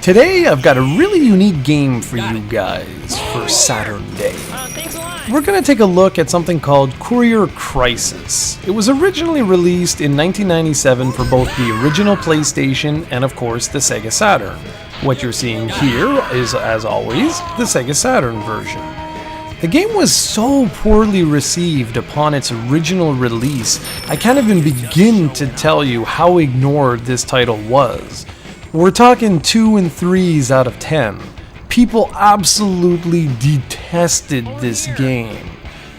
Today, I've got a really unique game for you guys for Saturn Day. We're going to take a look at something called Courier Crisis. It was originally released in 1997 for both the original PlayStation and, of course, the SEGA Saturn. What you're seeing here is, as always, the SEGA Saturn version. The game was so poorly received upon its original release, I can't even begin to tell you how ignored this title was. We're talking 2 and 3s out of 10. People absolutely detested this game.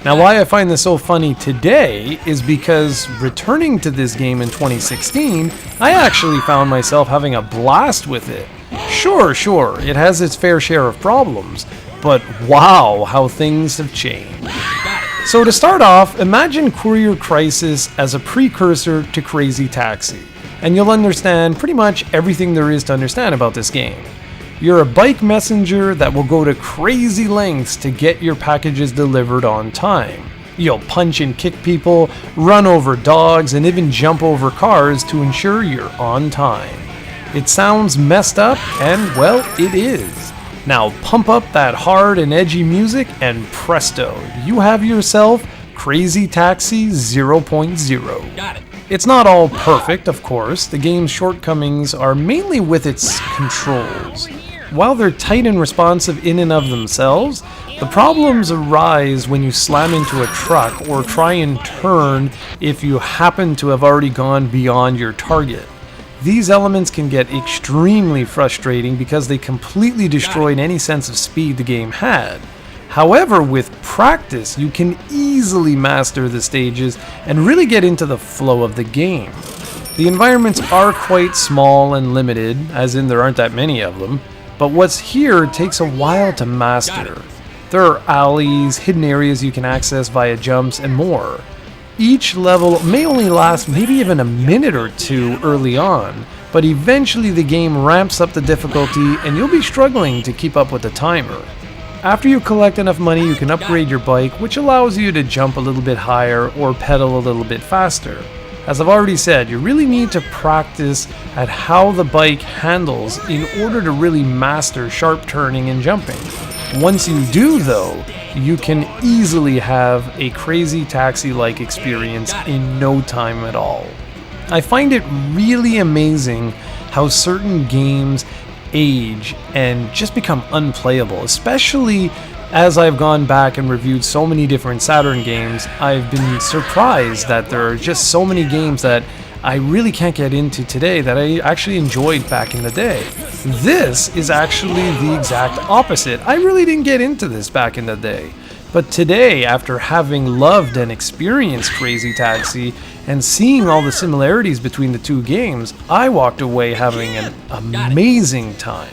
Now, why I find this so funny today is because returning to this game in 2016, I actually found myself having a blast with it. Sure, it has its fair share of problems, but wow, how things have changed. So to start off, imagine Courier Crisis as a precursor to Crazy Taxi, and you'll understand pretty much everything there is to understand about this game. You're a bike messenger that will go to crazy lengths to get your packages delivered on time. You'll punch and kick people, run over dogs, and even jump over cars to ensure you're on time. It sounds messed up, and well, it is. Now pump up that hard and edgy music, and presto, you have yourself Crazy Taxi 0.0. Got it. It's not all perfect, of course. The game's shortcomings are mainly with its controls. While they're tight and responsive in and of themselves, the problems arise when you slam into a truck or try and turn if you happen to have already gone beyond your target. These elements can get extremely frustrating because they completely destroyed any sense of speed the game had. However, with practice, you can easily master the stages and really get into the flow of the game. The environments are quite small and limited, as in there aren't that many of them, but what's here takes a while to master. There are alleys, hidden areas you can access via jumps, and more. Each level may only last maybe even a minute or two early on, but eventually the game ramps up the difficulty and you'll be struggling to keep up with the timer. After you collect enough money, you can upgrade your bike, which allows you to jump a little bit higher or pedal a little bit faster. As I've already said, you really need to practice at how the bike handles in order to really master sharp turning and jumping. Once you do, though, you can easily have a Crazy Taxi-like experience in no time at all. I find it really amazing how certain games age and just become unplayable, especially as I've gone back and reviewed so many different Saturn games. I've been surprised that there are just so many games that I really can't get into today that I actually enjoyed back in the day. This is actually the exact opposite. I really didn't get into this back in the day. But today, after having loved and experienced Crazy Taxi and seeing all the similarities between the two games, I walked away having an amazing time.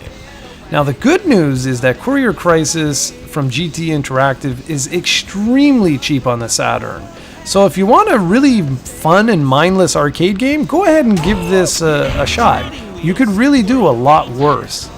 Now, the good news is that Courier Crisis from GT Interactive is extremely cheap on the Saturn. So if you want a really fun and mindless arcade game, go ahead and give this a shot. You could really do a lot worse.